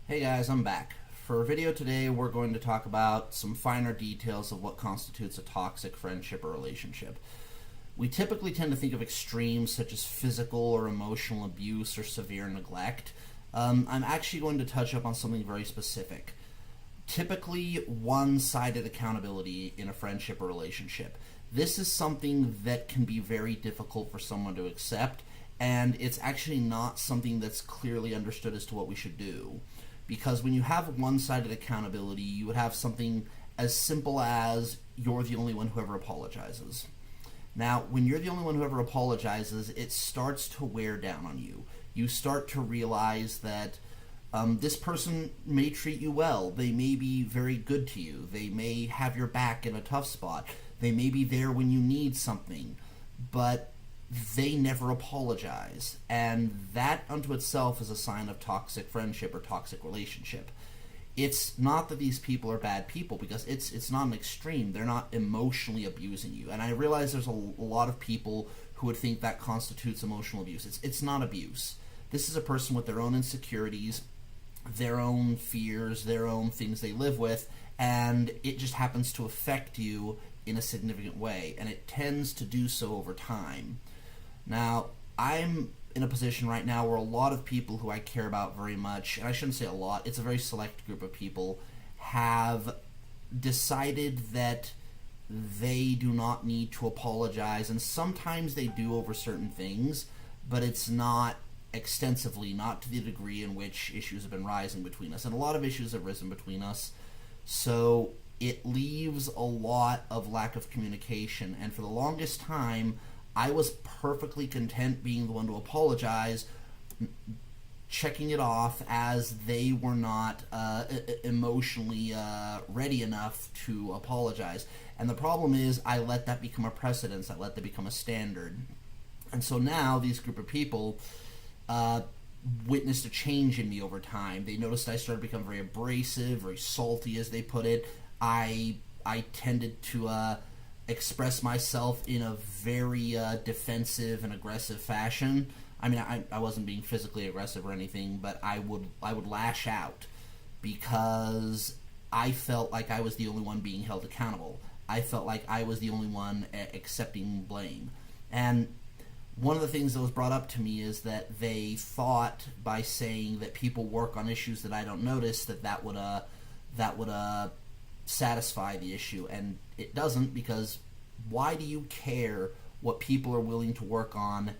Hey guys, I'm back. For our video today, we're going to talk about some finer details of what constitutes a toxic friendship or relationship. We typically tend to think of extremes such as physical or emotional abuse or severe neglect. I'm actually going to touch up on something very specific. Typically, one-sided accountability in a friendship or relationship. This is something that can be very difficult for someone to accept, and it's actually not something that's clearly understood as to what we should do. Because when you have one-sided accountability, you would have something as simple as you're the only one who ever apologizes. Now, when you're the only one who ever apologizes, it starts to wear down on you. You start to realize that this person may treat you well. They may be very good to you. They may have your back in a tough spot. They may be there when you need something. But they never apologize, and that unto itself is a sign of toxic friendship or toxic relationship. It's not that these people are bad people, because it's not an extreme. They're not emotionally abusing you, and I realize there's a lot of people who would think that constitutes emotional abuse. It's not abuse. This is a person with their own insecurities, their own fears, their own things they live with, and it just happens to affect you in a significant way, and it tends to do so over time. Now, I'm in a position right now where a lot of people who I care about very much, and I shouldn't say a lot, it's a very select group of people, have decided that they do not need to apologize, and sometimes they do over certain things, but it's not extensively, not to the degree in which issues have been rising between us, and a lot of issues have risen between us, so it leaves a lot of lack of communication, and for the longest time, I was perfectly content being the one to apologize, checking it off as they were not emotionally ready enough to apologize. And the problem is I let that become a precedence. I let that become a standard. And so now these group of people witnessed a change in me over time. They noticed I started to become very abrasive, very salty, as they put it. I tended to express myself in a very defensive and aggressive fashion. I mean, I wasn't being physically aggressive or anything, but I would lash out because I felt like I was the only one being held accountable. I felt like I was the only one accepting blame. And one of the things that was brought up to me is that they thought by saying that people work on issues that I don't notice that would satisfy the issue, and it doesn't, because why do you care what people are willing to work on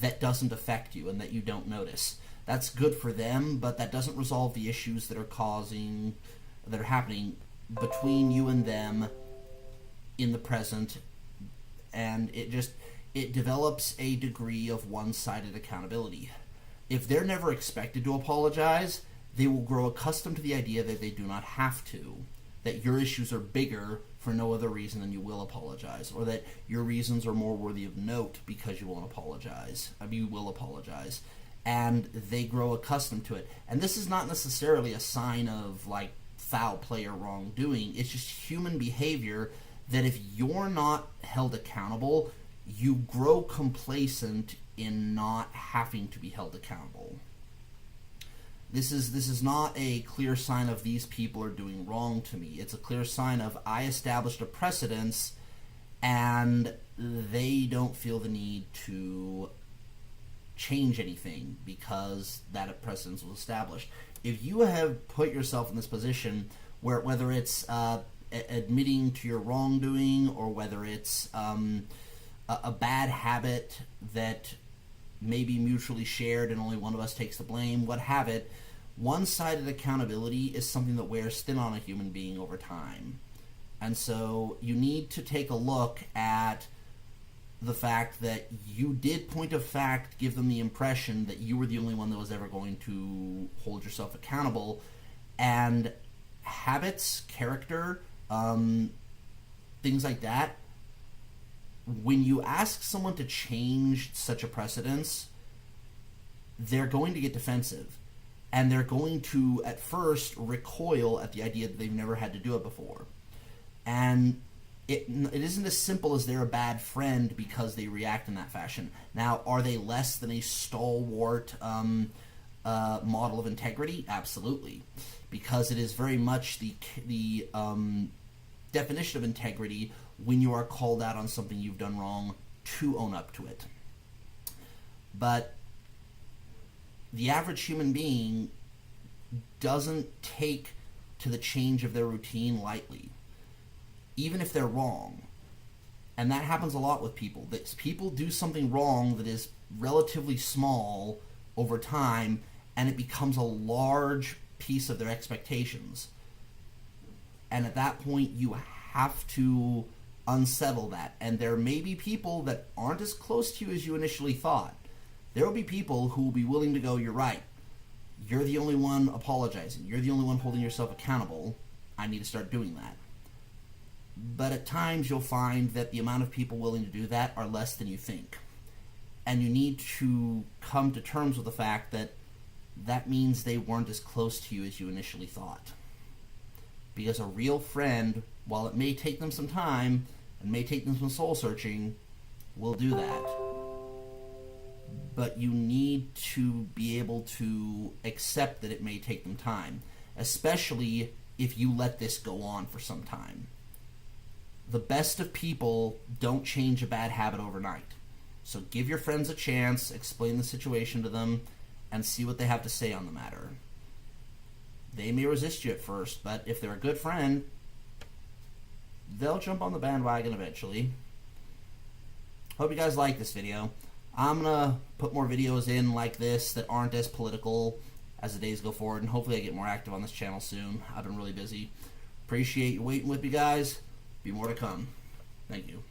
that doesn't affect you and that you don't notice? That's good for them, but that doesn't resolve the issues that are happening between you and them in the present, and it develops a degree of one-sided accountability. If they're never expected to apologize, they will grow accustomed to the idea that they do not have to, that your issues are bigger for no other reason than you will apologize, or that your reasons are more worthy of note because you won't apologize. You will apologize. And they grow accustomed to it. And this is not necessarily a sign of like foul play or wrongdoing. It's just human behavior that if you're not held accountable, you grow complacent in not having to be held accountable. This is not a clear sign of these people are doing wrong to me. It's a clear sign of I established a precedence and they don't feel the need to change anything because that precedence was established. If you have put yourself in this position where whether it's admitting to your wrongdoing or whether it's a bad habit that may be mutually shared and only one of us takes the blame, what have it, one-sided accountability is something that wears thin on a human being over time. And so you need to take a look at the fact that you did, point of fact, give them the impression that you were the only one that was ever going to hold yourself accountable. And habits, character, things like that, when you ask someone to change such a precedence, they're going to get defensive. And they're going to, at first, recoil at the idea that they've never had to do it before. And it isn't as simple as they're a bad friend because they react in that fashion. Now, are they less than a stalwart, model of integrity? Absolutely, because it is very much the definition of integrity when you are called out on something you've done wrong to own up to it. But the average human being doesn't take to the change of their routine lightly, even if they're wrong. And that happens a lot with people. That people do something wrong that is relatively small over time, and it becomes a large piece of their expectations. And at that point, you have to unsettle that. And there may be people that aren't as close to you as you initially thought. There will be people who will be willing to go, you're right. You're the only one apologizing. You're the only one holding yourself accountable. I need to start doing that. But at times you'll find that the amount of people willing to do that are less than you think. And you need to come to terms with the fact that that means they weren't as close to you as you initially thought. Because a real friend, while it may take them some time and may take them some soul searching, will do that. But you need to be able to accept that it may take them time, especially if you let this go on for some time. The best of people don't change a bad habit overnight. So give your friends a chance, explain the situation to them, and see what they have to say on the matter. They may resist you at first, but if they're a good friend, they'll jump on the bandwagon eventually. Hope you guys like this video. I'm going to put more videos in like this that aren't as political as the days go forward, and hopefully I get more active on this channel soon. I've been really busy. Appreciate you waiting with me, guys. Be more to come. Thank you.